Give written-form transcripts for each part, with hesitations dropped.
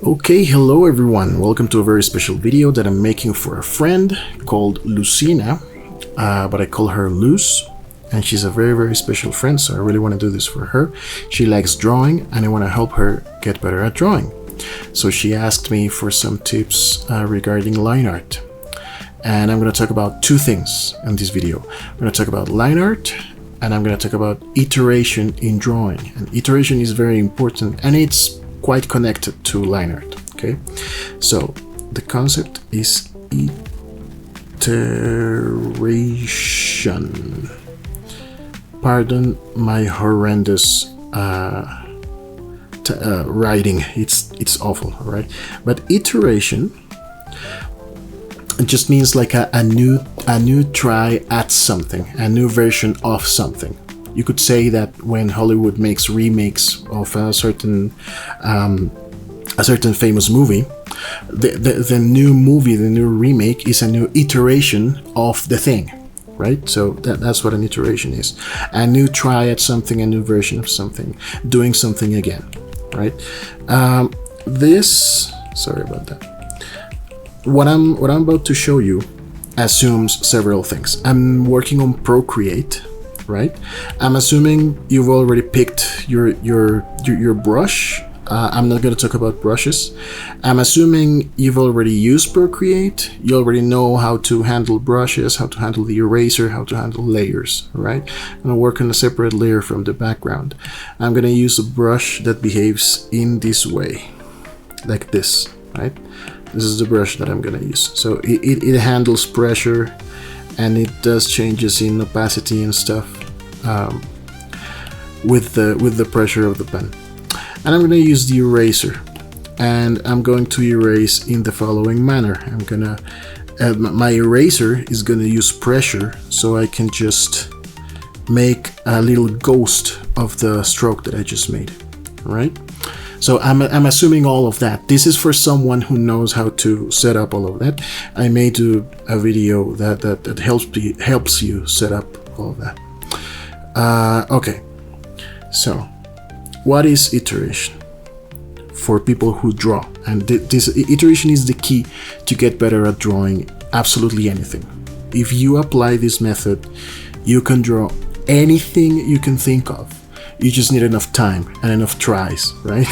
Okay, hello everyone. Welcome to a very special video that I'm making for a friend called Lucina, but I call her Luz, and she's a very special friend, so I really want to do this for her. She likes drawing, and I want to help her get better at drawing. So she asked me for some tips regarding line art, and I'm going to talk about two things in this video. I'm going to talk about line art, and I'm going to talk about iteration in drawing. And iteration is very important, and it's quite connected to line art. Okay, so the concept is iteration. Pardon my horrendous writing. It's awful, all right? But iteration, it just means like a new try at something, a new version of something. You could say that when Hollywood makes remakes of a certain famous movie, the new movie, the new remake is a new iteration of the thing, right? So that's what an iteration is. A new try at something, a new version of something, doing something again, right? Sorry about that. What I'm about to show you assumes several things. I'm working on Procreate, right? I'm assuming you've already picked your brush. I'm not going to talk about brushes. I'm assuming you've already used Procreate. You already know how to handle brushes, how to handle the eraser, how to handle layers, right? I'm going to work on a separate layer from the background. I'm going to use a brush that behaves in this way, like this, right? This is the brush that I'm going to use. So it handles pressure, and it does changes in opacity and stuff with the pressure of the pen. And I'm going to use the eraser, and I'm going to erase in the following manner. I'm gonna my eraser is going to use pressure, so I can just make a little ghost of the stroke that I just made, right? So I'm assuming all of that. This is for someone who knows how to set up all of that. I may do a video that helps you set up all of that. Okay, so what is iteration for people who draw? And this iteration is the key to get better at drawing absolutely anything. If you apply this method, you can draw anything you can think of. You just need enough time and enough tries, right?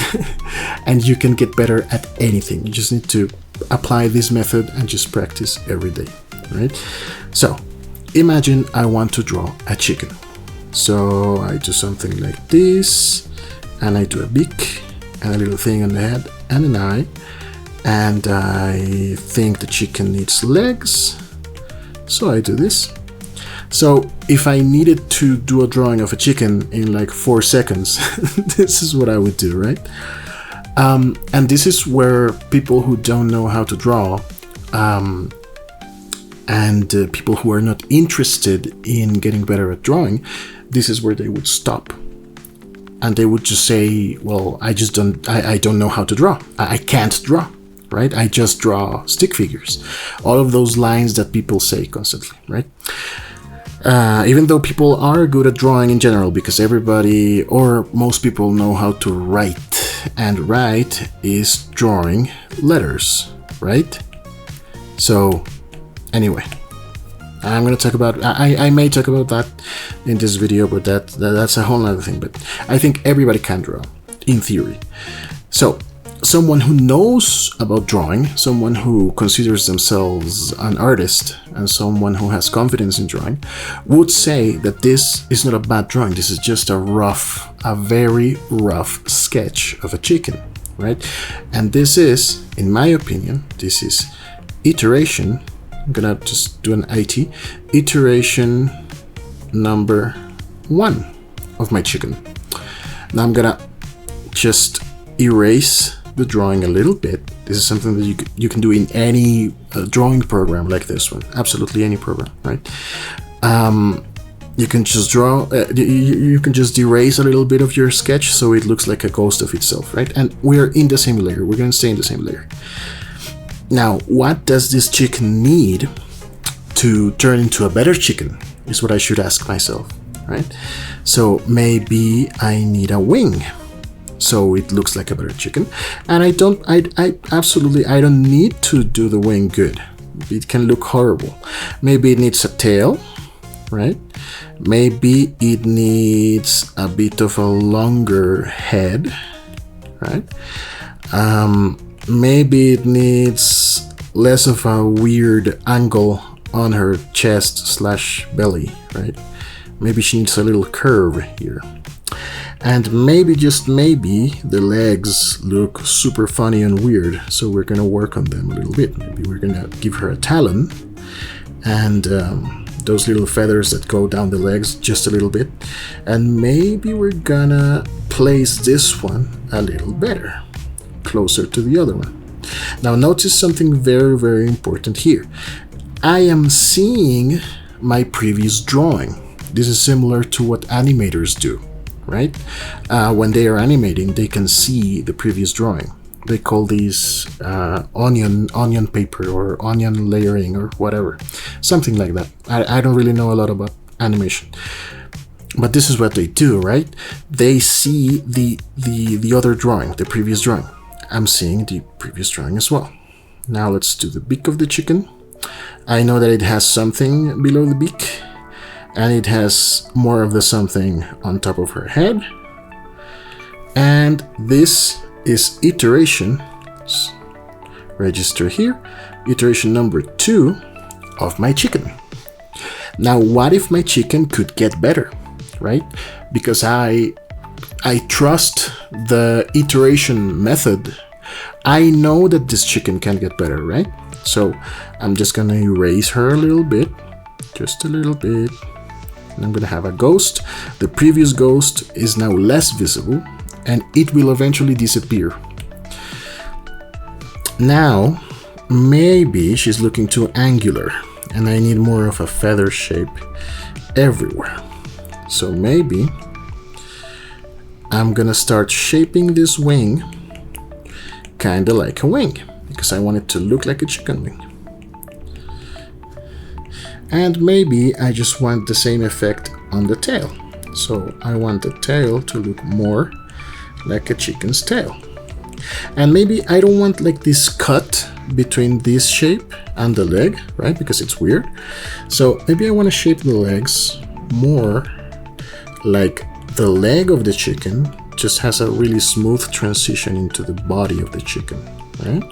And you can get better at anything. You just need to apply this method and just practice every day, right? So imagine I want to draw a chicken. So I do something like this, and I do a beak and a little thing on the head and an eye, and I think the chicken needs legs, so I do this. So if I needed to do a drawing of a chicken in like 4 seconds, this is what I would do, right? And this is where people who don't know how to draw and people who are not interested in getting better at drawing, this is where they would stop. And they would just say, well, I don't know how to draw. I can't draw, right? I just draw stick figures. All of those lines that people say constantly, right? Even though people are good at drawing in general, because everybody or most people know how to write, and write is drawing letters, right? So anyway, I'm going to talk about, I may talk about that in this video, but that's a whole other thing. But I think everybody can draw, in theory. So someone who knows about drawing, someone who considers themselves an artist, and someone who has confidence in drawing, would say that this is not a bad drawing. This is just a very rough sketch of a chicken, right? And this is, in my opinion, this is iteration. I'm gonna just do an IT, iteration number 1 of my chicken. Now I'm gonna just erase the drawing a little bit. This is something that you can do in any drawing program like this one, absolutely any program, right? You can just draw, you can just erase a little bit of your sketch so it looks like a ghost of itself, right? And we're in the same layer, we're gonna stay in the same layer. Now, what does this chicken need to turn into a better chicken is what I should ask myself, right? So maybe I need a wing. so it looks like a better chicken. And I don't need to do the wing good. It can look horrible. Maybe it needs a tail, right? Maybe it needs a bit of a longer head, right? Maybe it needs less of a weird angle on her chest / belly, right? Maybe she needs a little curve here. And maybe, just maybe, the legs look super funny and weird, so we're gonna work on them a little bit. Maybe we're gonna give her a talon, and those little feathers that go down the legs just a little bit. And maybe we're gonna place this one a little better, closer to the other one. Now notice something very, very important here. I am seeing my previous drawing. This is similar to what animators do, right? When they are animating, they can see the previous drawing. They call these onion paper or onion layering or whatever, something like that. I don't really know a lot about animation, but this is what they do, right? They see the other drawing, the previous drawing. I'm seeing the previous drawing as well. Now let's do the beak of the chicken. I know that it has something below the beak, and it has more of the something on top of her head. And this is iteration, register here, iteration number 2 of my chicken. Now, what if my chicken could get better, right? Because I trust the iteration method. I know that this chicken can get better, right? So I'm just gonna erase her a little bit, just a little bit. And I'm gonna have a ghost. The previous ghost is now less visible, and it will eventually disappear. Now, maybe she's looking too angular, and I need more of a feather shape everywhere. So maybe I'm gonna start shaping this wing kinda like a wing, because I want it to look like a chicken wing. And maybe I just want the same effect on the tail. So I want the tail to look more like a chicken's tail. And maybe I don't want like this cut between this shape and the leg, right? Because it's weird. So maybe I want to shape the legs more like the leg of the chicken just has a really smooth transition into the body of the chicken, right?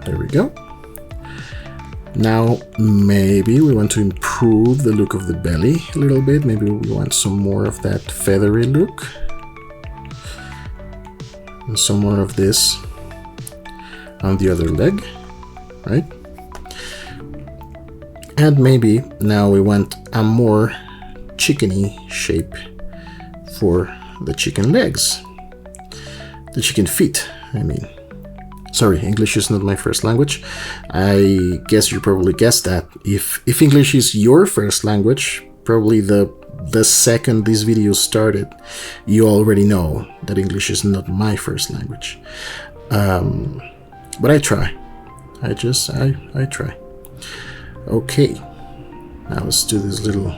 There we go. Now, maybe we want to improve the look of the belly a little bit. Maybe we want some more of that feathery look. And some more of this on the other leg, right? And maybe now we want a more chickeny shape for the chicken legs. The chicken feet, I mean. Sorry, English is not my first language. I guess you probably guessed that. If English is your first language, probably the second this video started, you already know that English is not my first language. But I try. I try. Okay. Now let's do this little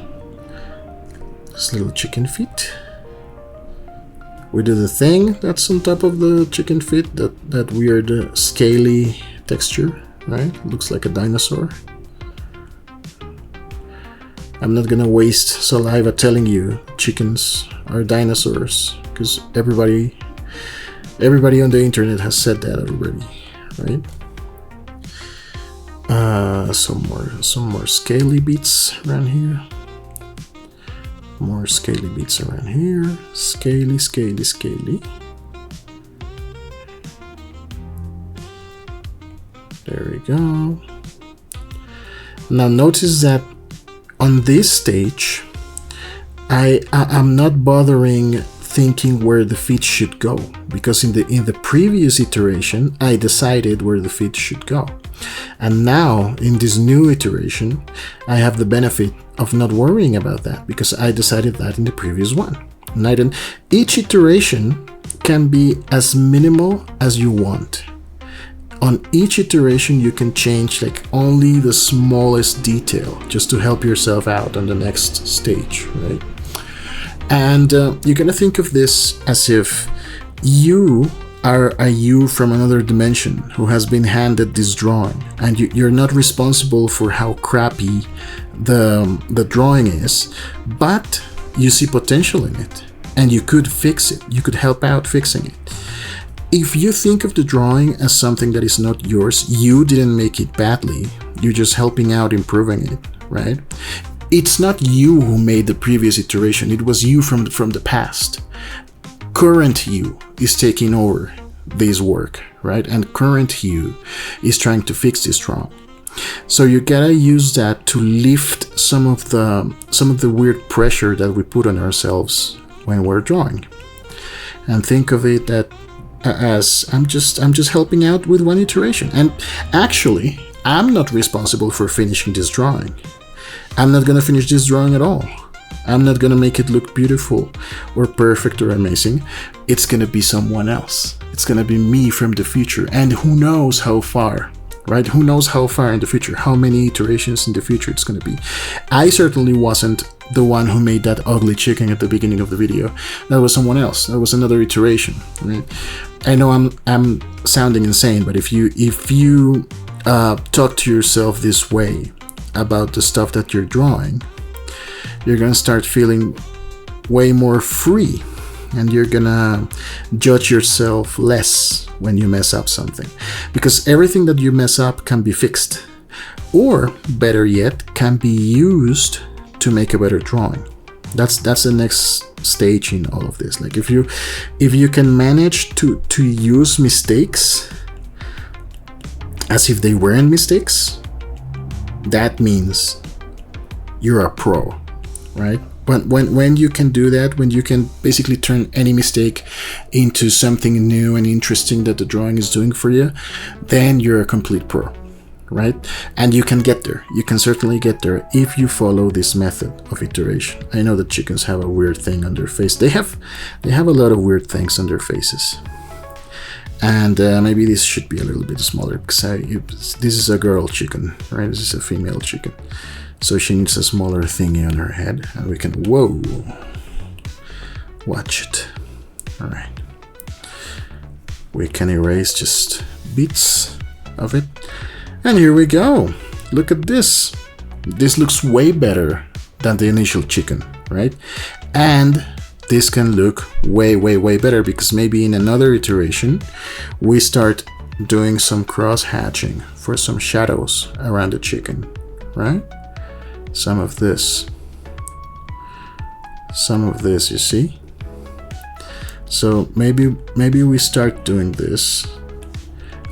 chicken feet. We do the thing that's on top of the chicken feet, that weird scaly texture, right? Looks like a dinosaur. I'm not gonna waste saliva telling you chickens are dinosaurs, because everybody on the internet has said that already, right? Some more scaly beats around here. More scaly beats around here. Scaly, scaly, scaly. There we go. Now notice that on this stage, I'm not bothering thinking where the feet should go, because in the previous iteration I decided where the feet should go. And now in this new iteration I have the benefit of not worrying about that, because I decided that in the previous one. And each iteration can be as minimal as you want. On each iteration you can change like only the smallest detail, just to help yourself out on the next stage, right? And you're gonna think of this as if You are a you from another dimension who has been handed this drawing, and you're not responsible for how crappy the drawing is, but you see potential in it, and you could fix it. You could help out fixing it. If you think of the drawing as something that is not yours, you didn't make it badly. You're just helping out improving it, right? It's not you who made the previous iteration. It was you from the past. Current you is taking over this work, right? And current you is trying to fix this drawing. So you gotta use that to lift some of the weird pressure that we put on ourselves when we're drawing. And think of it that as I'm just helping out with one iteration. And actually, I'm not responsible for finishing this drawing. I'm not gonna finish this drawing at all. I'm not gonna make it look beautiful or perfect or amazing. It's gonna be someone else. It's gonna be me from the future, and who knows how far, right? Who knows how far in the future, how many iterations in the future it's gonna be. I certainly wasn't the one who made that ugly chicken at the beginning of the video. That was someone else. That was another iteration, right? I know I'm sounding insane, but if you talk to yourself this way about the stuff that you're drawing, you're gonna start feeling way more free, and you're gonna judge yourself less when you mess up something, because everything that you mess up can be fixed, or better yet, can be used to make a better drawing. That's the next stage in all of this. Like if you can manage to use mistakes as if they weren't mistakes, that means you're a pro, right? When you can do that, when you can basically turn any mistake into something new and interesting that the drawing is doing for you, then you're a complete pro, right? And you can get there. You can certainly get there if you follow this method of iteration. I know that chickens have a weird thing on their face. They have a lot of weird things on their faces. And maybe this should be a little bit smaller, because this is a girl chicken, right? This is a female chicken. So she needs a smaller thingy on her head, and we can, whoa, watch it. All right. We can erase just bits of it. And here we go. Look at this. This looks way better than the initial chicken, right? And this can look way, way, way better, because maybe in another iteration, we start doing some cross-hatching for some shadows around the chicken, right? Some of this, you see? So maybe we start doing this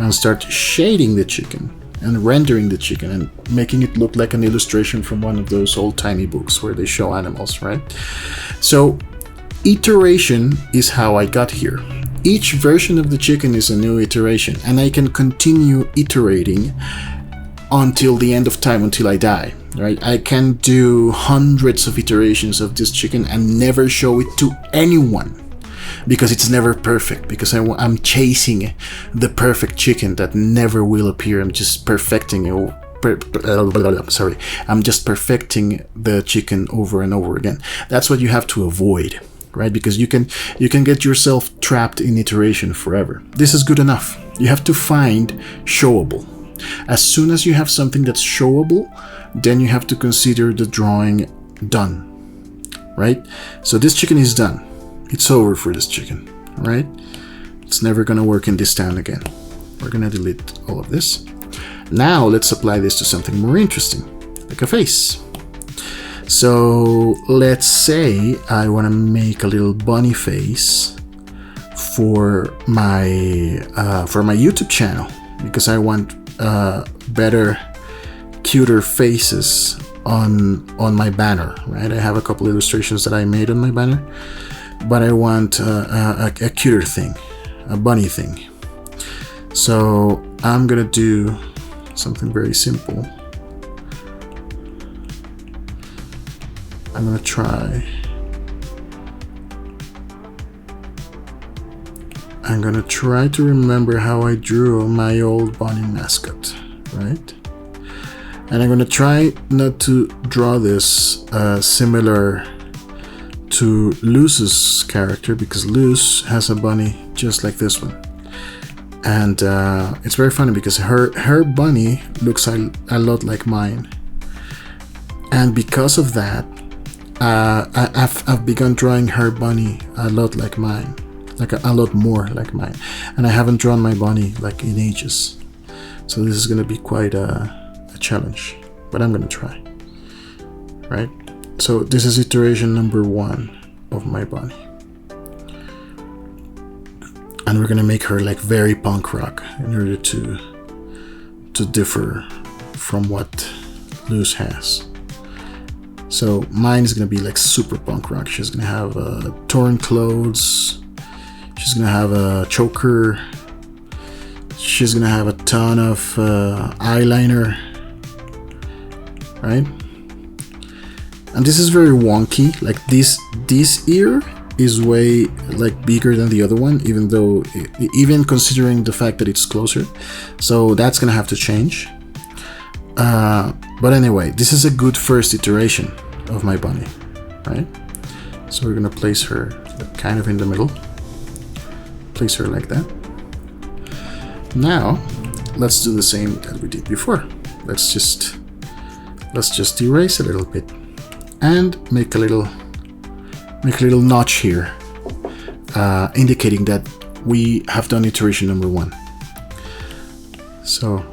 and start shading the chicken and rendering the chicken and making it look like an illustration from one of those old-timey books where they show animals, right? So iteration is how I got here. Each version of the chicken is a new iteration, and I can continue iterating until the end of time, until I die, right? I can do hundreds of iterations of this chicken and never show it to anyone, because it's never perfect, because I'm chasing the perfect chicken that never will appear. I'm just perfecting it. I'm just perfecting the chicken over and over again. That's what you have to avoid, right? Because you can get yourself trapped in iteration forever. This is good enough. You have to find showable. As soon as you have something that's showable, then you have to consider the drawing done, right? So this chicken is done. It's over for this chicken, right? It's never gonna work in this town again. We're gonna delete all of this. Now let's apply this to something more interesting, like a face. So let's say I wanna make a little bunny face for my YouTube channel, because I want better, cuter faces on my banner, right? I have a couple illustrations that I made on my banner, but I want a cuter thing, a bunny thing. So I'm gonna do something very simple. I'm gonna try. I'm gonna try to remember how I drew my old bunny mascot, right? And I'm gonna try not to draw this similar to Luz's character, because Luz has a bunny just like this one. And it's very funny because her bunny looks a lot like mine. And because of that, I've begun drawing her bunny a lot like mine, like a lot more like mine. And I haven't drawn my bunny like in ages. So this is going to be quite a challenge, but I'm going to try. Right? So this is iteration number 1 of my bunny. And we're going to make her like very punk rock in order to differ from what Luz has. So mine is going to be like super punk rock. She's going to have torn clothes. She's going to have a choker. She's going to have a ton of eyeliner. Right? And this is very wonky. Like this ear is way like bigger than the other one, even considering the fact that it's closer. So that's going to have to change. But anyway, this is a good first iteration of my bunny, right? So we're gonna place her kind of in the middle. Place her like that. Now, let's do the same that we did before. Let's just erase a little bit and make a little notch here, indicating that we have done iteration number 1. So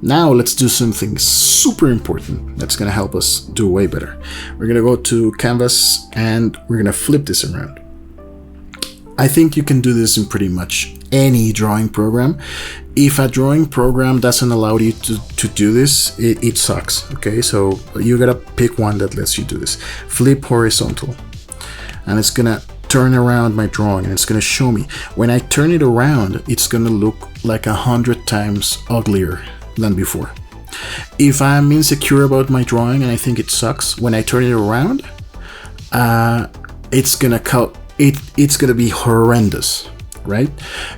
now let's do something super important that's going to help us do way better. We're going to go to Canvas and we're going to flip this around. I think you can do this in pretty much any drawing program. If a drawing program doesn't allow you to do this, it sucks. Okay, so you gotta pick one that lets you do this. Flip horizontal, and it's gonna turn around my drawing, and it's gonna show me. When I turn it around, it's gonna look like 100 times uglier than before. If I'm insecure about my drawing and I think it sucks, when I turn it around, it's gonna be horrendous, right?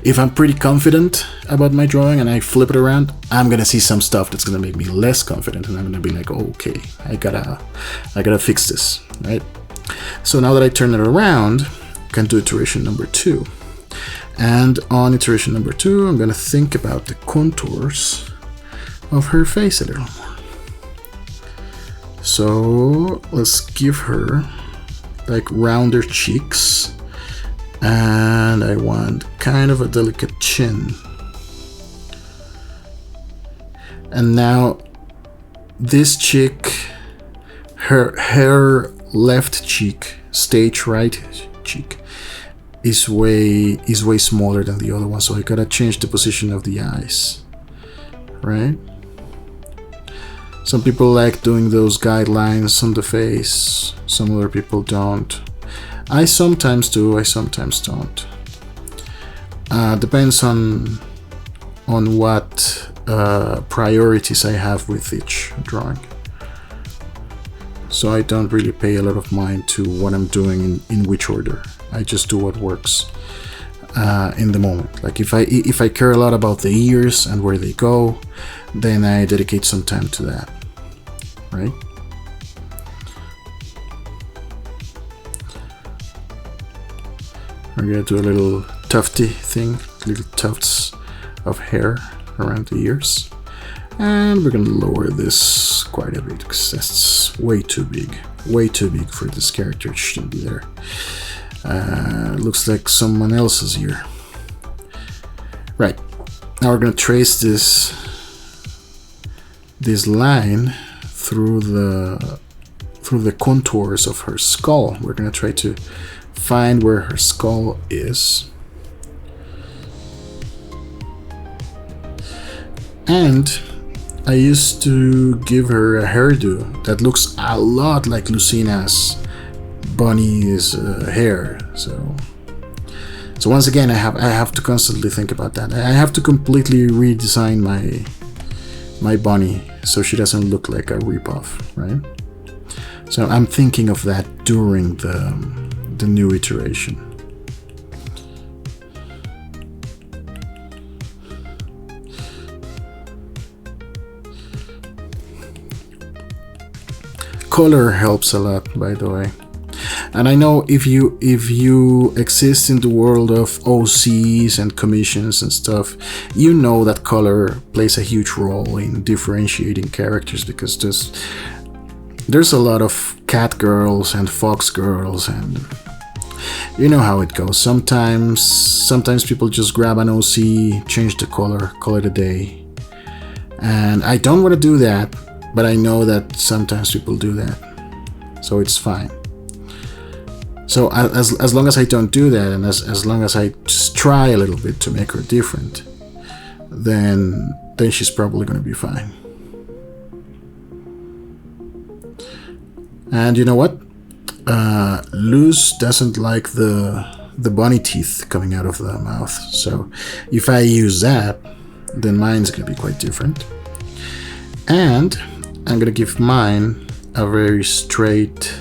If I'm pretty confident about my drawing and I flip it around, I'm gonna see some stuff that's gonna make me less confident, and I'm gonna be like, oh, okay, I gotta fix this, right? So now that I turn it around, I can do iteration number 2. And on iteration number 2, I'm gonna think about the contours of her face a little more. So let's give her like rounder cheeks, and I want kind of a delicate chin. And now this chick, her left cheek, stage right cheek, is way smaller than the other one, so I gotta change the position of the eyes, right? Some people like doing those guidelines on the face, some other people don't. I sometimes do, I sometimes don't. Depends on what priorities I have with each drawing. So I don't really pay a lot of mind to what I'm doing in which order. I just do what works in the moment. Like if I care a lot about the ears and where they go, then I dedicate some time to that, right? We're gonna do a little tufty thing, little tufts of hair around the ears. And we're gonna lower this quite a bit because that's way too big for this character. It shouldn't be there. Looks like someone else's ear. Right, now we're gonna trace this line through the contours of her skull. We're gonna try to find where her skull is. And I used to give her a hairdo that looks a lot like Lucina's bunny's hair. So once again, I have to constantly think about that. I have to completely redesign my bunny so she doesn't look like a ripoff, right? So I'm thinking of that during the new iteration. Color helps a lot, by the way. And I know if you exist in the world of OCs and commissions and stuff, you know that color plays a huge role in differentiating characters, because there's a lot of cat girls and fox girls, and you know how it goes. Sometimes people just grab an OC, change the color, call it a day. And I don't want to do that, but I know that sometimes people do that. So it's fine. So as long as I don't do that, and as long as I just try a little bit to make her different, then she's probably going to be fine. And you know what? Luz doesn't like the bunny teeth coming out of the mouth. So if I use that, then mine's going to be quite different. And I'm going to give mine a very straight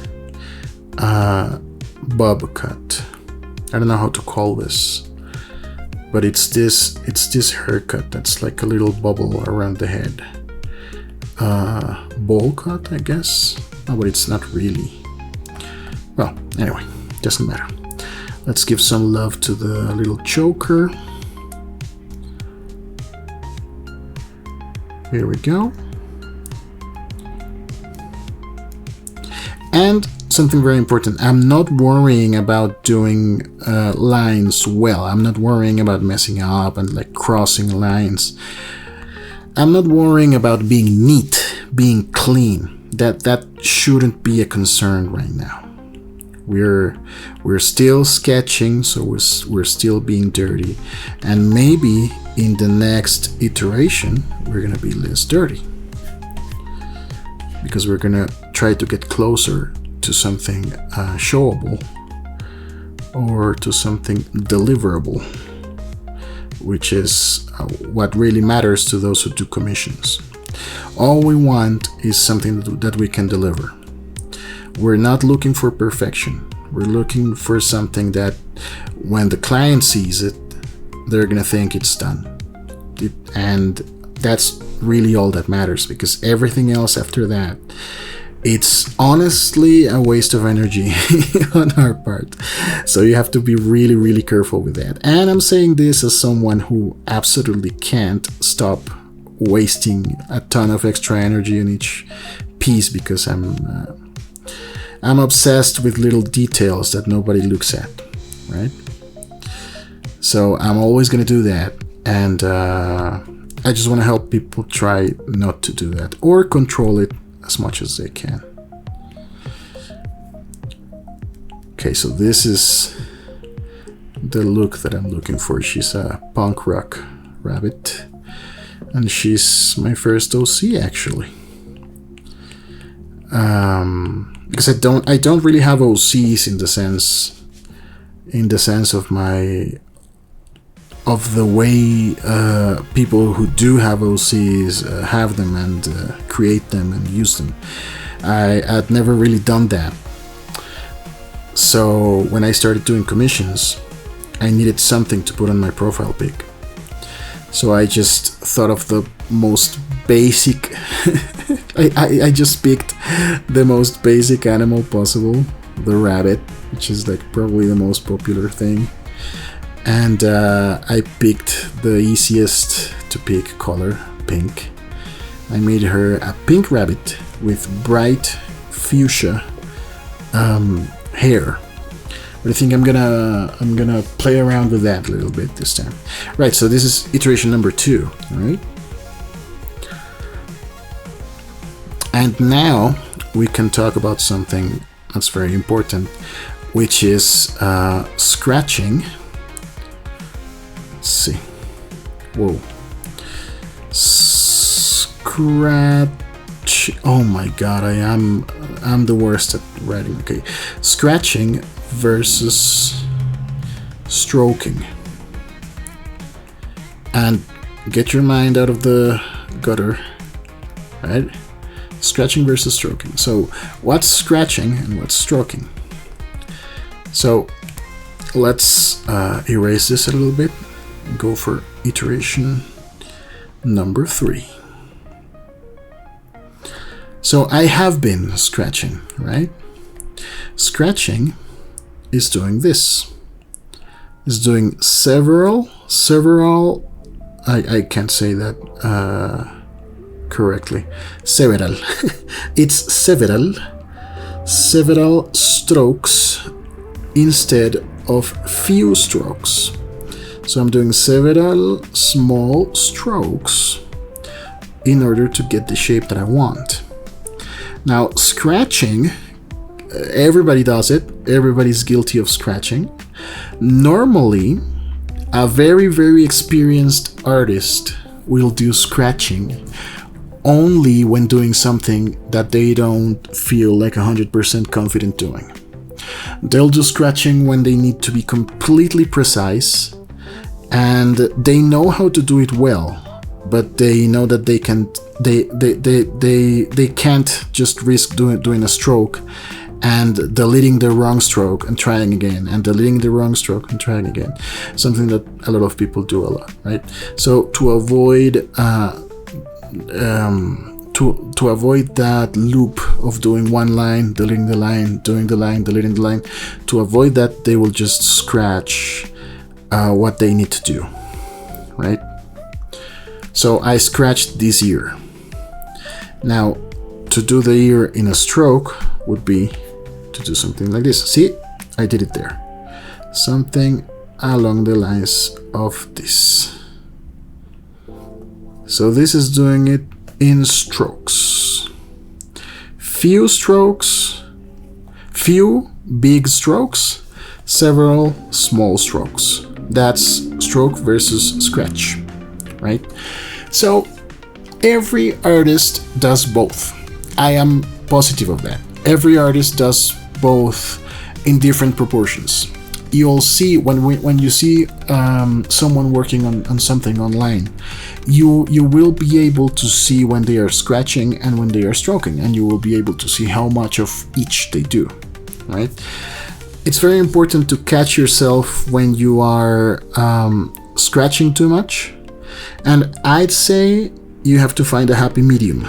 bob cut. I don't know how to call this, but it's this haircut that's like a little bubble around the head. Bowl cut, I guess. Oh, but it's not really. Well, anyway, doesn't matter. Let's give some love to the little choker. Here we go. And something very important, I'm not worrying about doing lines well. I'm not worrying about messing up and like crossing lines. I'm not worrying about being neat, being clean. That shouldn't be a concern right now. We're still sketching, so we're still being dirty, and maybe in the next iteration we're gonna be less dirty, because we're gonna try to get closer to something showable, or to something deliverable, which is what really matters to those who do commissions. All we want is something that we can deliver. We're not looking for perfection. We're looking for something that when the client sees it, they're gonna think it's done. And that's really all that matters, because everything else after that, it's honestly a waste of energy on our part. So you have to be really, really careful with that. And I'm saying this as someone who absolutely can't stop wasting a ton of extra energy on each piece, because I'm obsessed with little details that nobody looks at, right? So I'm always going to do that, and I just want to help people try not to do that, or control it as much as they can. Okay, so this is the look that I'm looking for. She's a punk rock rabbit, and she's my first OC actually. Because I don't really have OCs in the sense of the way people who do have OCs have them and create them and use them. I'd never really done that. So when I started doing commissions, I needed something to put on my profile pic. So I just thought of the most basic I just picked the most basic animal possible, the rabbit, which is like probably the most popular thing. And I picked the easiest to pick color, pink. I made her a pink rabbit with bright fuchsia hair. But I think I'm gonna play around with that a little bit this time. Right, so this is iteration number 2, right? And now we can talk about something that's very important, which is scratching. Let's see. Whoa. Scratch. Oh my god, I'm the worst at writing. Okay. Scratching versus stroking. And get your mind out of the gutter, right? Scratching versus stroking. So what's scratching and what's stroking? So let's erase this a little bit and go for iteration number 3. So I have been scratching, right? Scratching is doing this. Is doing several, I can't say that correctly. Several. It's several strokes instead of few strokes. So I'm doing several small strokes in order to get the shape that I want. Now, scratching, everybody does it. Everybody's guilty of scratching. Normally, a very, very experienced artist will do scratching only when doing something that they don't feel like 100% confident doing. They'll do scratching when they need to be completely precise, and they know how to do it well, but they know that they can't just risk doing a stroke and deleting the wrong stroke and trying again, and deleting the wrong stroke and trying again. Something that a lot of people do a lot, right? So to avoid to avoid that loop of doing one line, deleting the line, doing the line, deleting the line, to avoid that, they will just scratch what they need to do, right? So I scratched this ear. Now, to do the ear in a stroke would be to do something like this. See, I did it there. Something along the lines of this. So this is doing it in strokes. Few strokes, few big strokes, several small strokes. That's stroke versus scratch, right? So every artist does both. I am positive of that. Every artist does both in different proportions. You'll see when you see someone working on something online, you will be able to see when they are scratching and when they are stroking, and you will be able to see how much of each they do, right? It's very important to catch yourself when you are scratching too much, and I'd say you have to find a happy medium.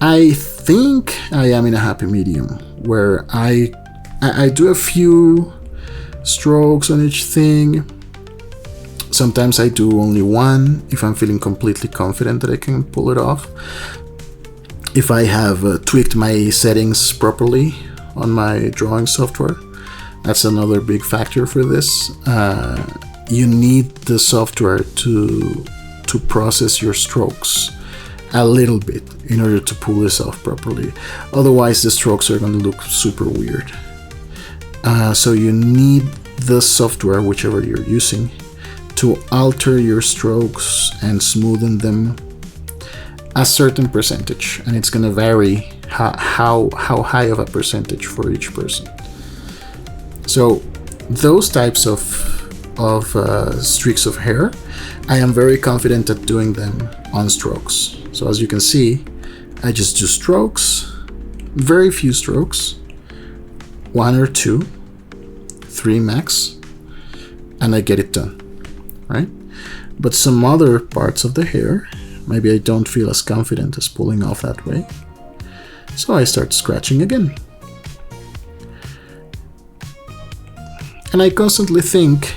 I think I am in a happy medium where I do a few strokes on each thing. Sometimes I do only one if I'm feeling completely confident that I can pull it off. If I have tweaked my settings properly on my drawing software, that's another big factor for this. You need the software to process your strokes a little bit in order to pull this off properly. Otherwise, the strokes are going to look super weird. So you need the software, whichever you're using, to alter your strokes and smoothen them a certain percentage, and it's going to vary how high of a percentage for each person. So those types of streaks of hair, I am very confident at doing them on strokes. So as you can see, I just do strokes, very few strokes, 1 or 2, 3 max, and I get it done, right? But some other parts of the hair, maybe I don't feel as confident as pulling off that way, so I start scratching again. And I constantly think,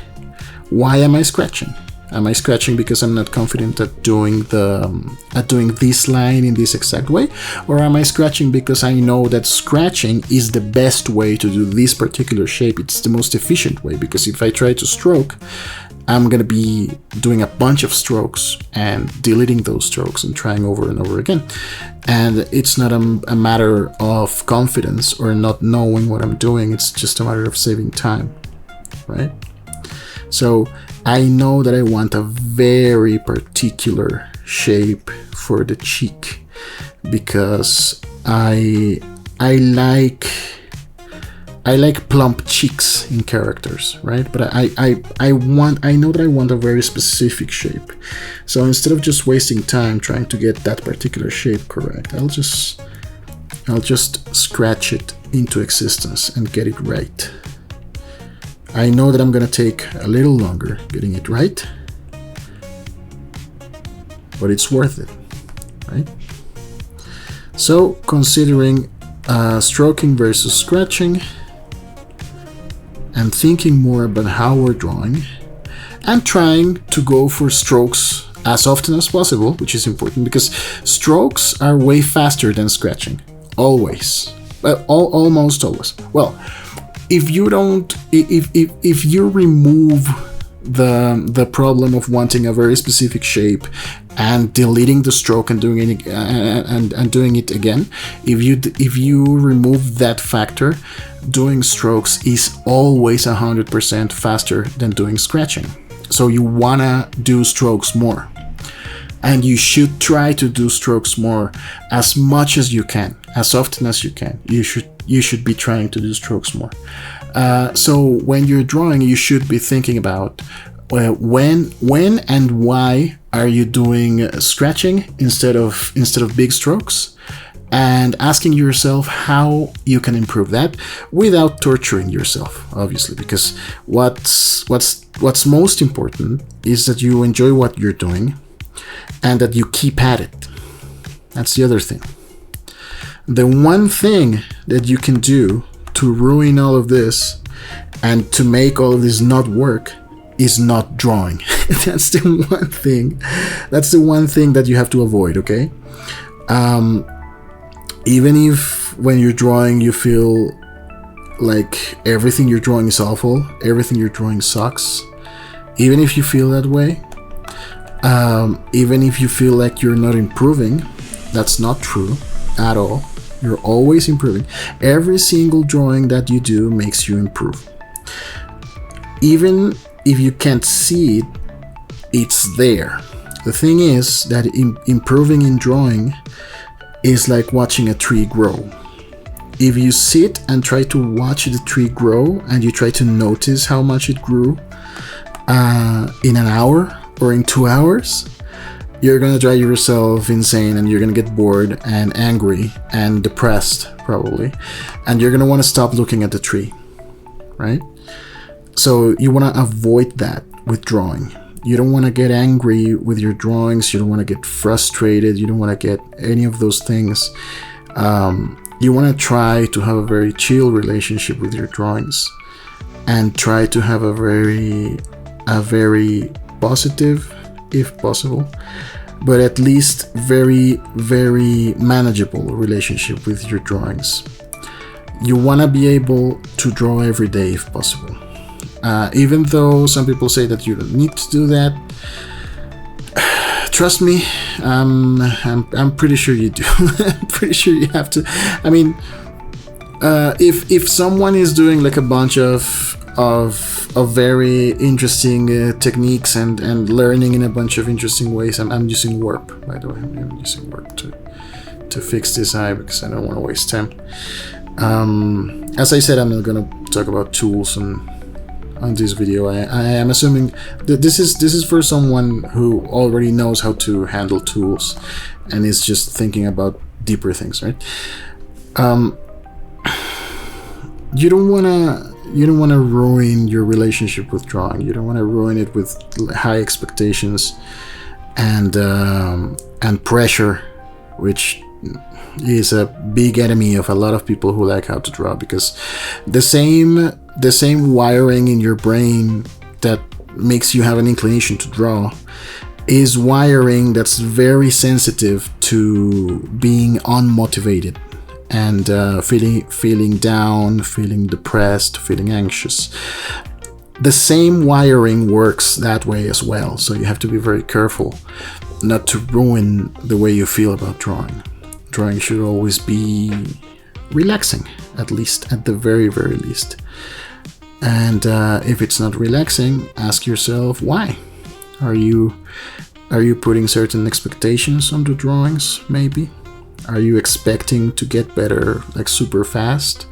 why am I scratching? Am I scratching because I'm not confident at doing this line in this exact way? Or am I scratching because I know that scratching is the best way to do this particular shape? It's the most efficient way, because if I try to stroke, I'm going to be doing a bunch of strokes and deleting those strokes and trying over and over again. And it's not a matter of confidence or not knowing what I'm doing. It's just a matter of saving time, right? So I know that I want a very particular shape for the cheek, because I like plump cheeks in characters, right? But I know that I want a very specific shape. So instead of just wasting time trying to get that particular shape correct, I'll just scratch it into existence and get it right. I know that I'm gonna take a little longer getting it right, but it's worth it, right? So considering stroking versus scratching, and thinking more about how we're drawing, and trying to go for strokes as often as possible, which is important because strokes are way faster than scratching. Always. Almost always. Well, if you don't, if you remove the problem of wanting a very specific shape and deleting the stroke and doing it and doing it again, if you remove that factor, doing strokes is always 100% faster than doing scratching. So you wanna do strokes more, and you should try to do strokes more as much as you can, as often as you can. You should be trying to do strokes more. So when you're drawing, you should be thinking about when and why are you doing scratching instead of big strokes, and asking yourself how you can improve that without torturing yourself, obviously, because what's most important is that you enjoy what you're doing and that you keep at it. That's the other thing. The one thing that you can do to ruin all of this and to make all of this not work is not drawing. That's the one thing. That's the one thing that you have to avoid, okay? Even if when you're drawing you feel like everything you're drawing is awful, everything you're drawing sucks, even if you feel that way, even if you feel like you're not improving, that's not true at all. You're always improving. Every single drawing that you do makes you improve. Even if you can't see it, it's there. The thing is that improving in drawing is like watching a tree grow. If you sit and try to watch the tree grow and you try to notice how much it grew in an hour or in 2 hours, you're gonna drive yourself insane and you're gonna get bored and angry and depressed probably, and you're gonna want to stop looking at the tree, right? So you want to avoid that with drawing. You don't want to get angry with your drawings. You don't want to get frustrated. You don't want to get any of those things. You want to try to have a very chill relationship with your drawings and try to have a very positive, if possible, but at least very, very manageable relationship with your drawings. You want to be able to draw every day if possible. Even though some people say that you don't need to do that, trust me, I'm pretty sure you do. I'm pretty sure you have to. I mean, if someone is doing like a bunch of very interesting techniques and learning in a bunch of interesting ways, I'm using Warp, by the way. I'm using Warp to fix this eye because I don't want to waste time. As I said, I'm not gonna talk about tools on this video. I am assuming that this is for someone who already knows how to handle tools and is just thinking about deeper things, right? You don't want to ruin your relationship with drawing. You don't want to ruin it with high expectations and pressure, which is a big enemy of a lot of people who like how to draw, because the same wiring in your brain that makes you have an inclination to draw is wiring that's very sensitive to being unmotivated and feeling down, feeling depressed, feeling anxious. The same wiring works that way as well, so you have to be very careful not to ruin the way you feel about drawing. Drawing should always be relaxing, at least, at the very, very least. And if it's not relaxing, ask yourself why. Are you putting certain expectations on the drawings, maybe? Are you expecting to get better like super fast?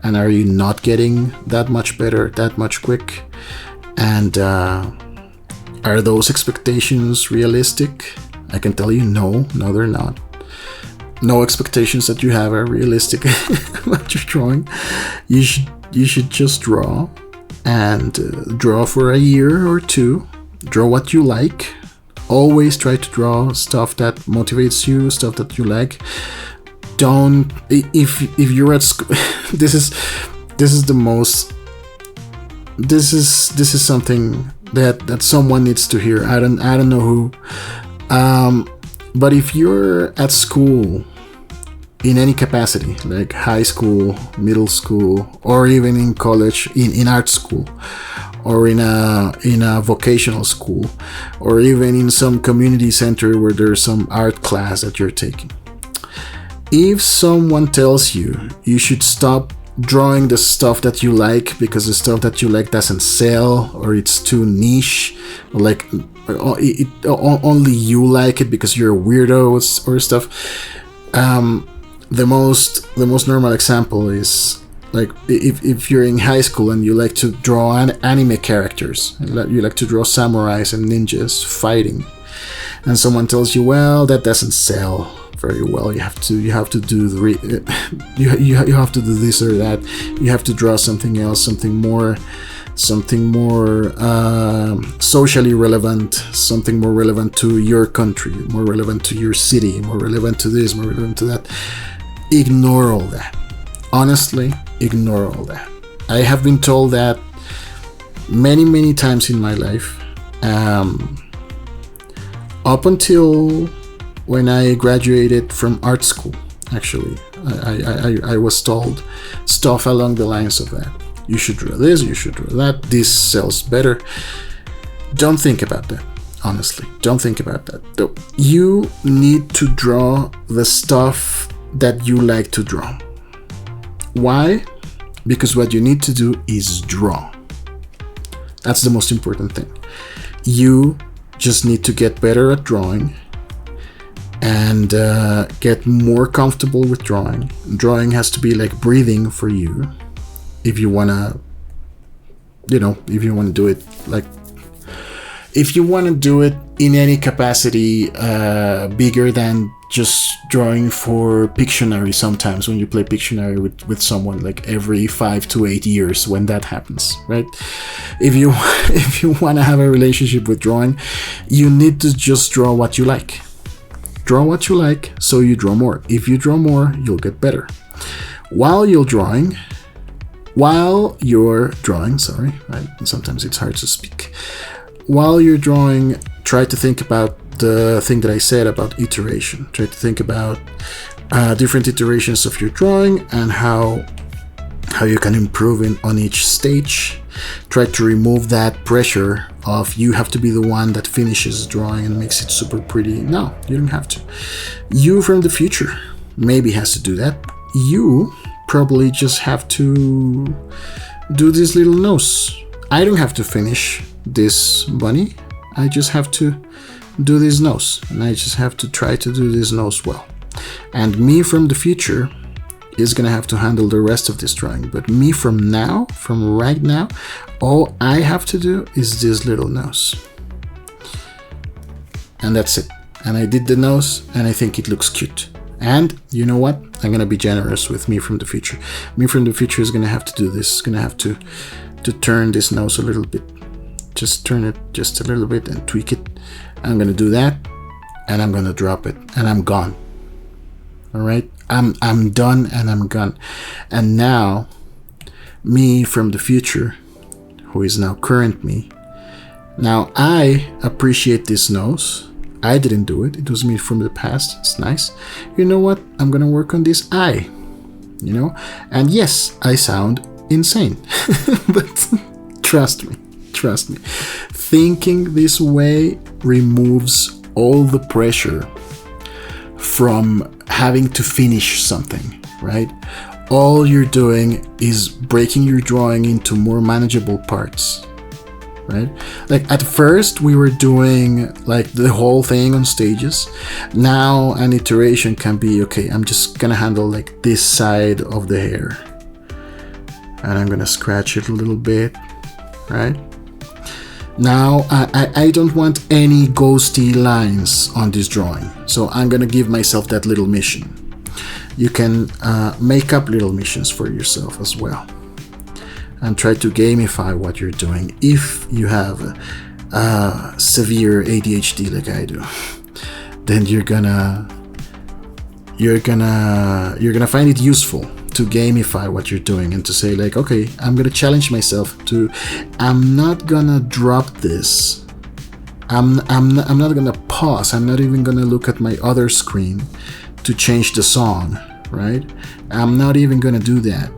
And are you not getting that much better, that much quick? And are those expectations realistic? I can tell you no, they're not. No expectations that you have are realistic about your drawing. You should just draw and draw for a year or two. Draw what you like. Always try to draw stuff that motivates you, stuff that you like. don't, if you're at school, this is the most, this is something that someone needs to hear. I don't know who, but if you're at school in any capacity, like high school, middle school, or even in college, in art school, or in a vocational school, or even in some community center where there's some art class that you're taking, if someone tells you you should stop drawing the stuff that you like because the stuff that you like doesn't sell, or it's too niche, or like only you like it because you're a weirdo or stuff, the most normal example is like if you're in high school and you like to draw anime characters, you like to draw samurais and ninjas fighting, and someone tells you, well, that doesn't sell very well. You have to do you have to do this or that. You have to draw something else, something more socially relevant, something more relevant to your country, more relevant to your city, more relevant to this, more relevant to that. Ignore all that. Honestly, ignore all that. I have been told that many times in my life, up until when I graduated from art school. Actually, I was told stuff along the lines of that. You should draw this, you should draw that, this sells better. Don't think about that. Honestly, don't think about that. You need to draw the stuff that you like to draw. Why? Because what you need to do is draw. That's the most important thing. You just need to get better at drawing and get more comfortable with drawing. Drawing has to be like breathing for you if you wanna, if you wanna do it like, if you wanna do it in any capacity bigger than just drawing for Pictionary. Sometimes when you play Pictionary with someone, like every 5 to 8 years when that happens, right? If you want to have a relationship with drawing, you need to just draw what you like. Draw what you like, so you draw more. If you draw more, you'll get better. While you're drawing, sorry, right? Sometimes it's hard to speak. While you're drawing, try to think about the thing that I said about iteration. Try to think about different iterations of your drawing and how you can improve on each stage. Try to remove that pressure of you have to be the one that finishes drawing and makes it super pretty. No, you don't have to. You from the future maybe has to do that. You probably just have to do this little nose. I don't have to finish this bunny. I just have to do this nose, and I just have to try to do this nose well. And me from the future is gonna have to handle the rest of this drawing. But me from right now, all I have to do is this little nose. And that's it. And I did the nose, and I think it looks cute. And you know what? I'm gonna be generous with me from the future. Me from the future is gonna have to do this. Gonna have to turn this nose a little bit. Just turn it just a little bit and tweak it. I'm gonna do that, and I'm gonna drop it, and I'm gone. All right, I'm done, and I'm gone. And now, me from the future, who is now current me, now I appreciate this nose. I didn't do it. It was me from the past. It's nice. You know what? I'm gonna work on this eye. And yes, I sound insane, but trust me. Thinking this way removes all the pressure from having to finish something, right? All you're doing is breaking your drawing into more manageable parts, right? Like at first we were doing like the whole thing on stages. Now an iteration can be, okay, I'm just gonna handle like this side of the hair, and I'm gonna scratch it a little bit, right? Now, I don't want any ghosty lines on this drawing, so I'm gonna give myself that little mission. You can make up little missions for yourself as well, and try to gamify what you're doing if you have severe ADHD like I do. Then you're gonna you're gonna find it useful to gamify what you're doing and to say like, okay, I'm gonna challenge myself to, I'm not gonna drop this. I'm not gonna pause. I'm not even gonna look at my other screen to change the song, right? I'm not even gonna do that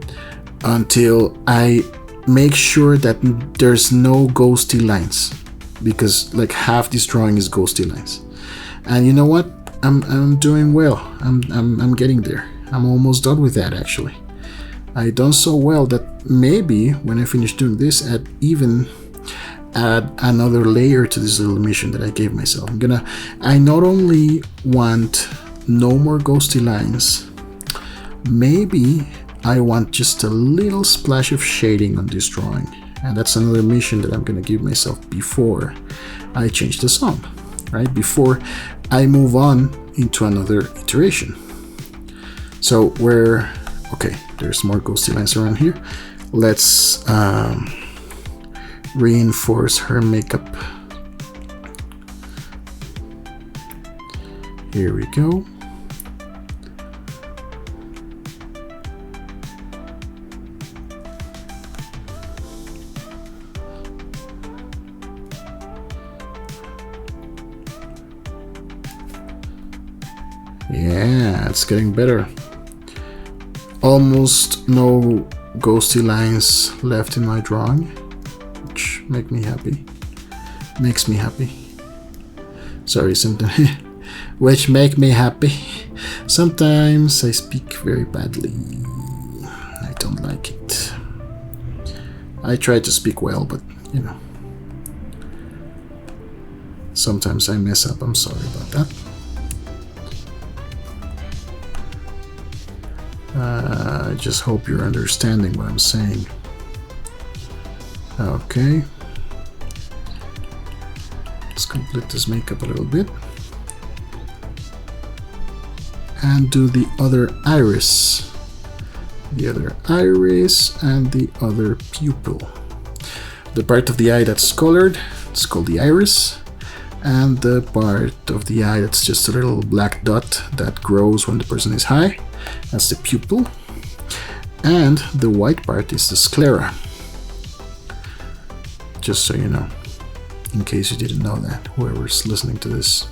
until I make sure that there's no ghosty lines, because like half this drawing is ghosty lines. And you know what? I'm doing well. I'm getting there. I'm almost done with that actually. I done so well that maybe when I finish doing this, add another layer to this little mission that I gave myself. I not only want no more ghosty lines, maybe I want just a little splash of shading on this drawing. And that's another mission that I'm gonna give myself before I change the song, right? Before I move on into another iteration. So okay, there's more ghosty lines around here. Let's reinforce her makeup. Here we go. Yeah, it's getting better. Almost no ghosty lines left in my drawing, which makes me happy. Sorry, sometimes which make me happy. Sometimes I speak very badly. I don't like it. I try to speak well, but you know, sometimes I mess up. I'm sorry about that. I just hope you're understanding what I'm saying. Okay. Let's complete this makeup a little bit. And do the other iris. The other iris and the other pupil. The part of the eye that's colored, it's called the iris. And the part of the eye that's just a little black dot that grows when the person is high, that's the pupil. And the white part is the sclera. Just so you know, in case you didn't know that, whoever's listening to this.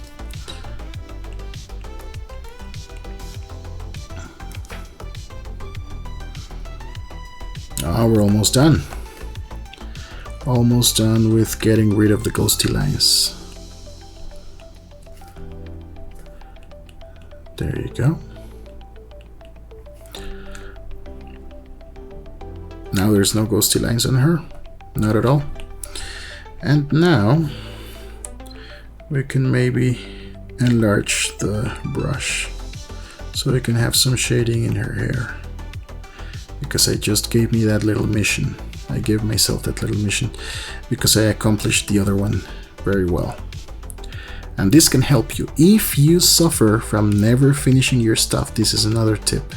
We're almost done. Almost done with getting rid of the ghosty lines. There you go. Now there's no ghosty lines on her. Not at all. And now we can maybe enlarge the brush so we can have some shading in her hair. Because I just gave me that little mission. I gave myself that little mission because I accomplished the other one very well. And this can help you. If you suffer from never finishing your stuff, this is another tip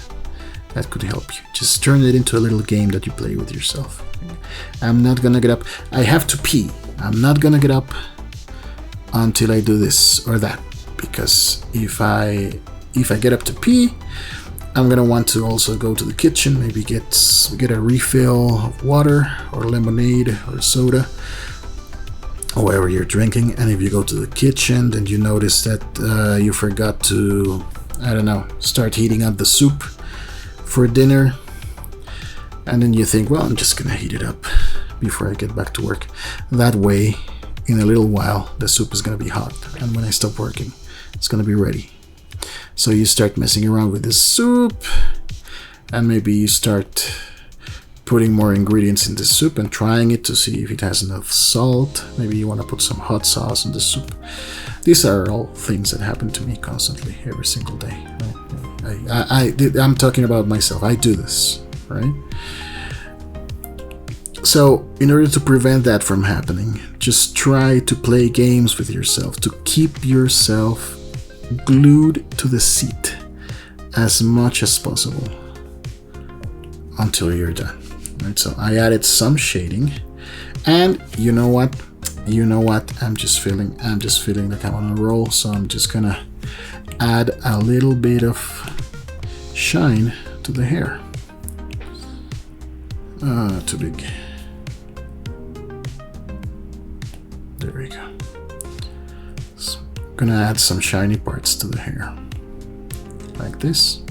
that could help you. Just turn it into a little game that you play with yourself. I'm not gonna get up. I have to pee. I'm not gonna get up until I do this or that. Because if I get up to pee, I'm gonna want to also go to the kitchen, maybe get a refill of water or lemonade or soda, or whatever you're drinking. And if you go to the kitchen, then you notice that you forgot to, I don't know, start heating up the soup for dinner. And then you think, well, I'm just gonna heat it up before I get back to work. That way, in a little while, the soup is gonna be hot. And when I stop working, it's gonna be ready. So you start messing around with this soup, and maybe you start putting more ingredients in the soup and trying it to see if it has enough salt. Maybe you want to put some hot sauce in the soup. These are all things that happen to me constantly, every single day. I'm talking about myself. I do this, right? So in order to prevent that from happening, just try to play games with yourself, to keep yourself glued to the seat as much as possible until you're done. Right? So I added some shading, and you know what? I'm just feeling like I'm on a roll, so I'm just gonna add a little bit of shine to the hair. Too big. There we go. So I'm gonna add some shiny parts to the hair, like this.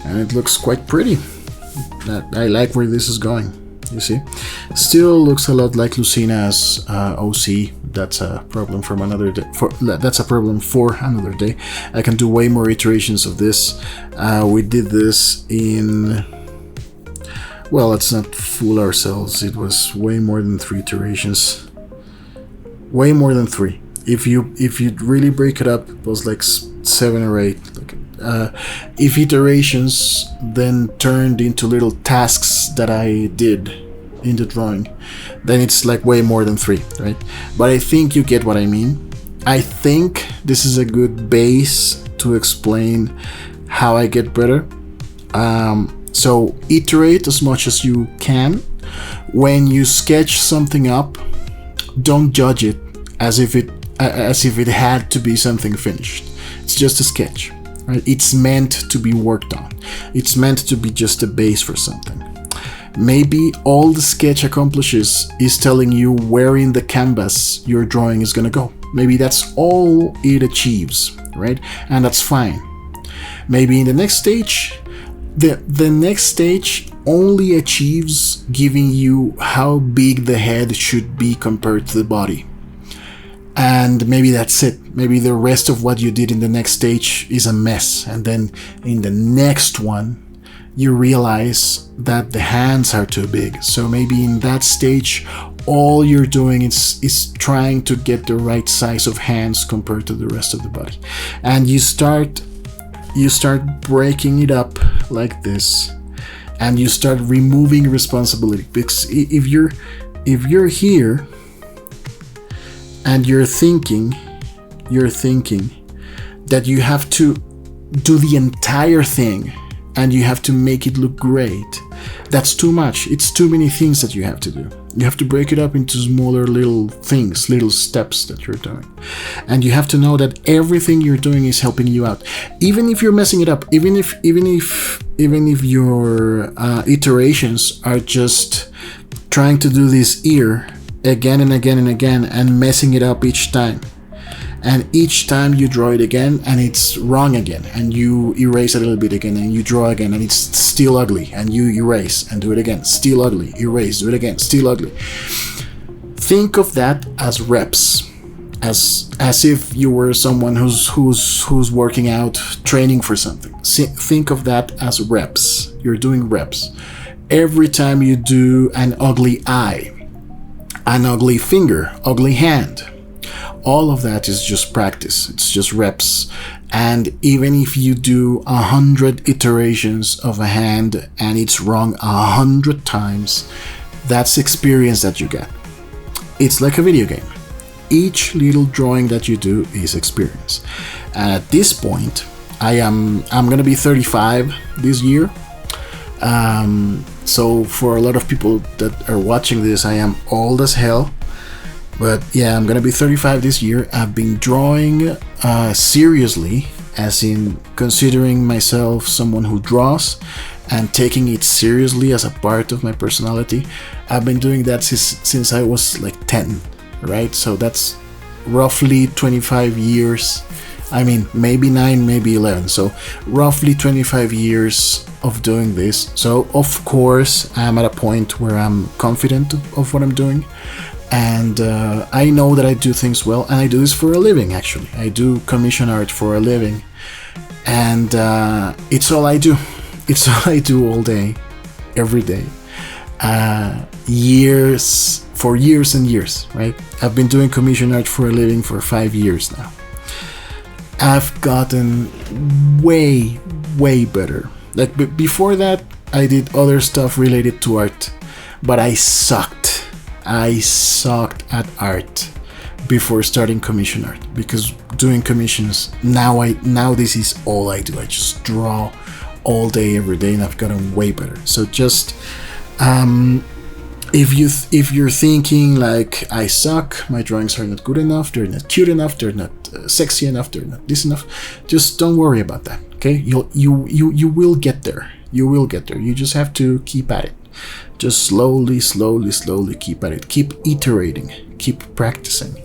And it looks quite pretty. I like where this is going, you see. Still looks a lot like Lucina's OC. That's a problem from another day. That's a problem for another day. I can do way more iterations of this. We did this in... Well, let's not fool ourselves. It was way more than 3 iterations. Way more than 3. If you really break it up, it was like 7 or 8. If iterations then turned into little tasks that I did in the drawing, then it's like way more than 3, right? But I think you get what I mean. I think this is a good base to explain how I get better. So iterate as much as you can. When you sketch something up, don't judge it as if it had to be something finished. It's just a sketch. Right? It's meant to be worked on. It's meant to be just a base for something. Maybe all the sketch accomplishes is telling you where in the canvas your drawing is gonna go. Maybe that's all it achieves, right? And that's fine. Maybe in the next stage, the next stage only achieves giving you how big the head should be compared to the body. And maybe that's it. Maybe the rest of what you did in the next stage is a mess. And then in the next one, you realize that the hands are too big. So maybe in that stage, all you're doing is trying to get the right size of hands compared to the rest of the body. And you start breaking it up like this. And you start removing responsibility. Because if you're here, and you're thinking that you have to do the entire thing and you have to make it look great. That's too much. It's too many things that you have to do. You have to break it up into smaller little things, little steps that you're doing. And you have to know that everything you're doing is helping you out. Even if you're messing it up, even if your iterations are just trying to do this ear again and again and again and messing it up each time, and each time you draw it again and it's wrong again, and you erase a little bit again and you draw again and it's still ugly, and you erase and do it again, still ugly, erase, do it again, still ugly. Think of that as reps, as if you were someone who's working out, training for something. Think of that as reps. You're doing reps. Every time you do an ugly eye, an ugly finger, ugly hand, all of that is just practice. It's just reps. And even if you do 100 iterations of a hand and it's wrong 100 times, that's experience that you get. It's like a video game. Each little drawing that you do is experience. And at this point, I'm gonna be 35 this year. So for a lot of people that are watching this, I am old as hell. But yeah, I'm gonna be 35 this year. I've been drawing seriously, as in considering myself someone who draws and taking it seriously as a part of my personality. I've been doing that since I was like 10, right? So that's roughly 25 years. I mean, maybe 9, maybe 11. So roughly 25 years of doing this. So of course, I'm at a point where I'm confident of what I'm doing. And I know that I do things well, and I do this for a living, actually. I do commission art for a living. And it's all I do. It's all I do all day, every day. For years and years, right? I've been doing commission art for a living for 5 years now. I've gotten way, way better. Like before that, I did other stuff related to art, but I sucked at art before starting commission art, because doing commissions now this is all I do. I just draw all day, every day, and I've gotten way better. So just if you're thinking like, I suck, my drawings are not good enough, they're not cute enough, they're not sexy enough, they're not this enough, just don't worry about that. Okay, you will get there. You will get there. You just have to keep at it. Just slowly keep at it. Keep iterating. Keep practicing,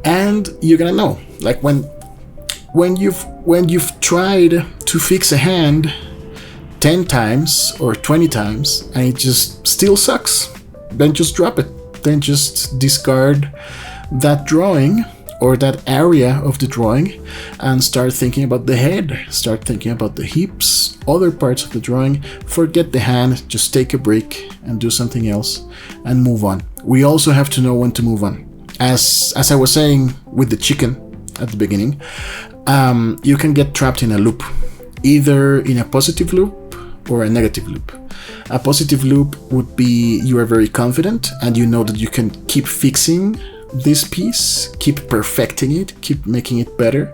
and you're gonna know. Like when you've tried to fix a hand 10 times or 20 times and it just still sucks, then just drop it. Then just discard that drawing or that area of the drawing and start thinking about the head, start thinking about the hips, other parts of the drawing. Forget the hand, just take a break and do something else and move on. We also have to know when to move on. As I was saying with the chicken at the beginning, you can get trapped in a loop, either in a positive loop or a negative loop. A positive loop would be you are very confident and you know that you can keep fixing this piece, keep perfecting it, keep making it better,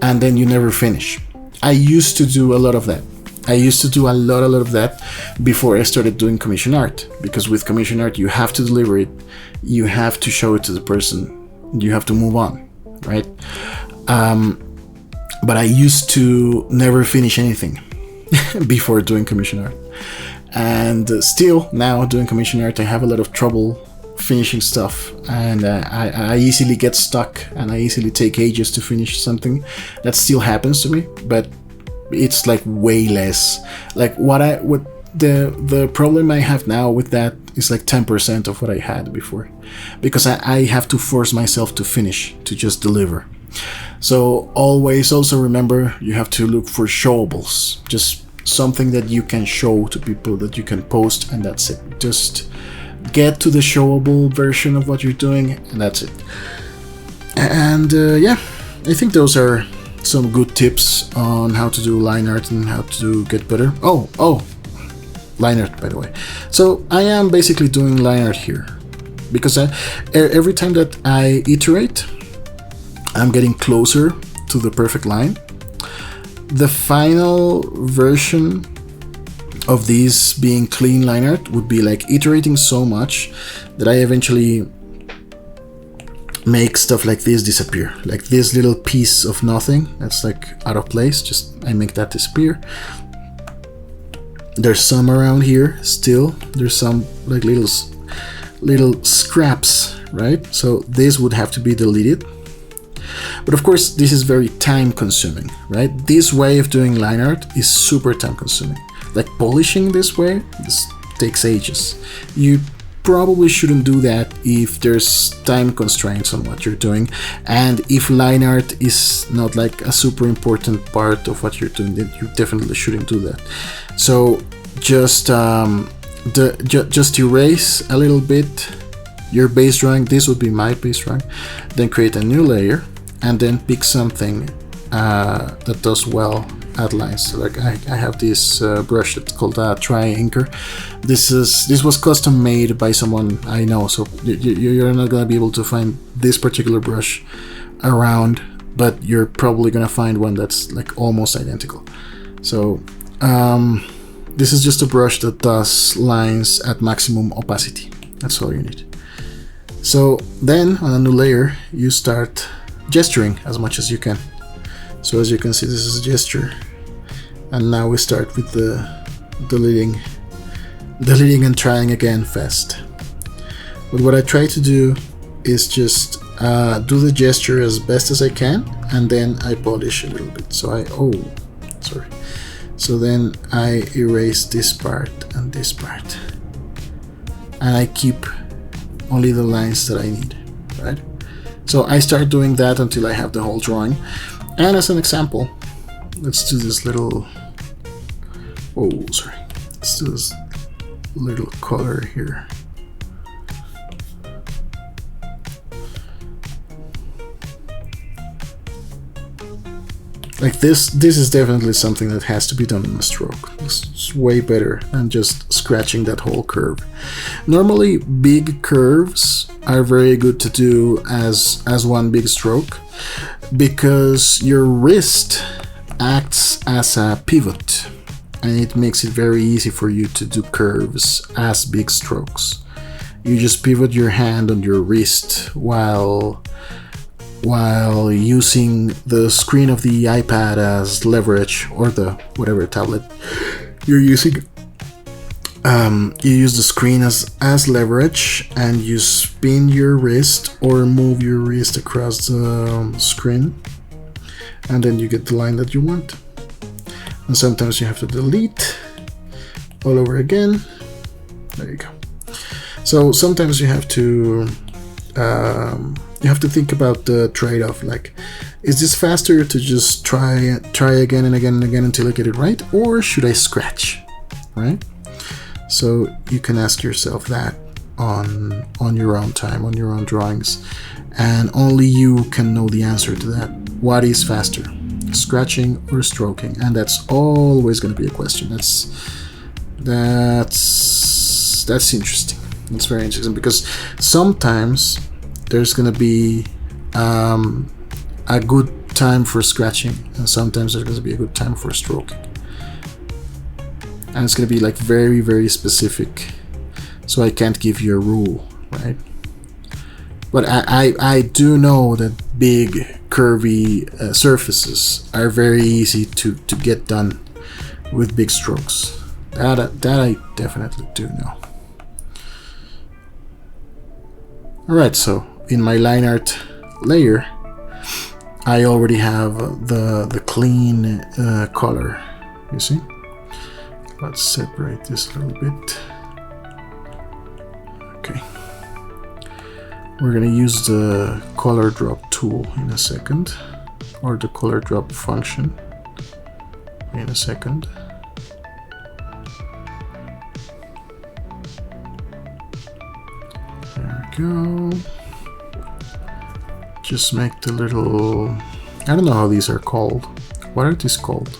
and then you never finish. I used to do a lot of that. I used to do a lot of that before I started doing commission art, because with commission art you have to deliver it, you have to show it to the person, you have to move on, right? But I used to never finish anything before doing commission art, and still now doing commission art I have a lot of trouble finishing stuff, and I easily get stuck and I easily take ages to finish something. That still happens to me, but it's like way less. Like what the problem I have now with that is like 10% of what I had before, because I have to force myself to finish, to just deliver. So always also remember, you have to look for showables, just something that you can show to people, that you can post, and that's it. Just get to the showable version of what you're doing, and that's it. And yeah, I think those are some good tips on how to do line art and how to get better. Oh, line art, by the way. So I am basically doing line art here because every time that I iterate, I'm getting closer to the perfect line. The final version of these being clean line art would be like iterating so much that I eventually make stuff like this disappear, like this little piece of nothing that's like out of place, just I make that disappear. There's some around here still, there's some like little scraps, right? So this would have to be deleted. But of course this is very time consuming, right? This way of doing line art is super time consuming. Like polishing this way, this takes ages. You probably shouldn't do that if there's time constraints on what you're doing, and if line art is not like a super important part of what you're doing, then you definitely shouldn't do that. So just just erase a little bit your base drawing. This would be my base drawing. Then create a new layer and then pick something that does well at lines. So like I have this brush that's called Tri-Inker. This was custom made by someone I know, so you're not gonna be able to find this particular brush around, but you're probably gonna find one that's like almost identical. So this is just a brush that does lines at maximum opacity. That's all you need. So then on a new layer you start gesturing as much as you can. So as you can see, this is a gesture, and now we start with the deleting and trying again fast. But what I try to do is just do the gesture as best as I can, and then I polish a little bit. So so then I erase this part and this part, and I keep only the lines that I need, right? So I start doing that until I have the whole drawing. And as an example, let's do this little, let's do this little color here. Like this is definitely something that has to be done in a stroke. It's way better than just scratching that whole curve. Normally big curves are very good to do as one big stroke, because your wrist acts as a pivot and it makes it very easy for you to do curves as big strokes. You just pivot your hand on your wrist while using the screen of the iPad as leverage, or the whatever tablet you're using. You use the screen as leverage, and you spin your wrist or move your wrist across the screen, and then you get the line that you want. And sometimes you have to delete all over again. There you go. So sometimes you have to think about the trade-off. Like, is this faster to just try again and again and again until I get it right, or should I scratch, right? So you can ask yourself that on your own time, on your own drawings, and only you can know the answer to that. What is faster, scratching or stroking? And that's always going to be a question. That's interesting. It's very interesting, because sometimes there's going to be a good time for scratching, and sometimes there's going to be a good time for stroking. And it's going to be like very, very specific. So I can't give you a rule, right? But I do know that big, curvy surfaces are very easy to get done with big strokes. That I definitely do know. Alright, so in my line art layer, I already have the clean color, you see? Let's separate this a little bit. Okay. We're gonna use the color drop tool in a second, or the color drop function in a second. There we go. Just make the little, I don't know how these are called. What are these called?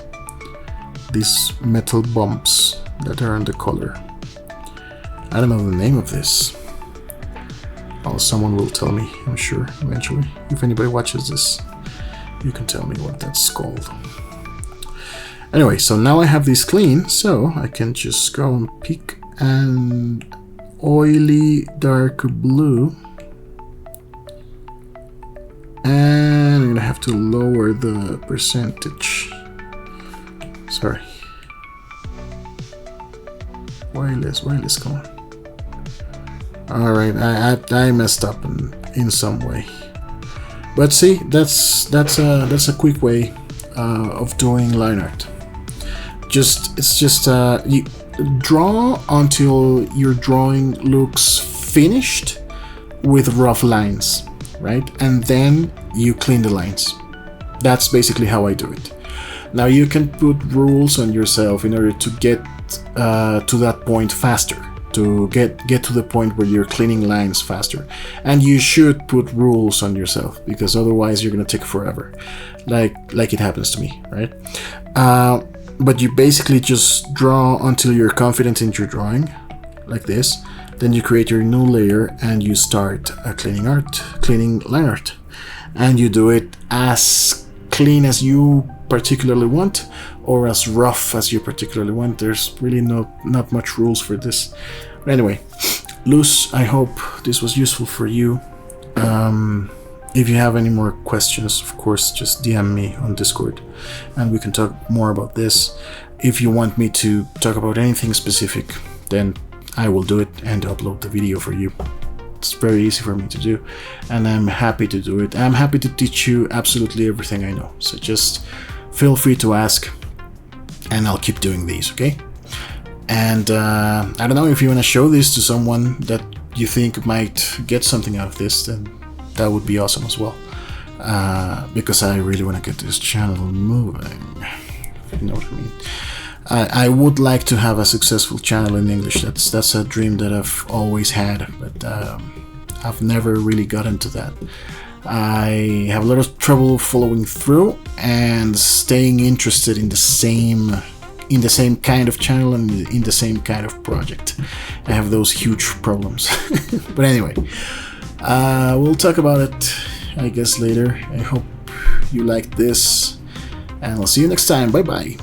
These metal bumps that are on the color. I don't know the name of this. Oh, someone will tell me, I'm sure, eventually. If anybody watches this, you can tell me what that's called. Anyway, so now I have these clean, so I can just go and pick an oily dark blue. And I'm gonna have to lower the percentage. Sorry. Wireless, come on. Alright, I messed up in some way. But see, that's a quick way of doing line art. It's just you draw until your drawing looks finished with rough lines, right? And then you clean the lines. That's basically how I do it. Now you can put rules on yourself in order to get to that point faster, to get to the point where you're cleaning lines faster. And you should put rules on yourself, because otherwise you're gonna take forever, like it happens to me, right? But you basically just draw until you're confident in your drawing, like this. Then you create your new layer and you start cleaning line art, and you do it as clean as you particularly want, or as rough as you particularly want. There's really not much rules for this. But anyway, Luz, I hope this was useful for you. If you have any more questions, of course, just DM me on Discord and we can talk more about this. If you want me to talk about anything specific, then I will do it and upload the video for you. It's very easy for me to do, and I'm happy to do it. I'm happy to teach you absolutely everything I know. So just feel free to ask, and I'll keep doing these, okay? And I don't know, if you want to show this to someone that you think might get something out of this, then that would be awesome as well. Because I really want to get this channel moving, if you know what I mean. I would like to have a successful channel in English. That's a dream that I've always had, but I've never really got into that. I have a lot of trouble following through and staying interested in the same kind of channel and in the same kind of project. I have those huge problems. But anyway, we'll talk about it, I guess, later. I hope you liked this, and I'll see you next time. Bye bye.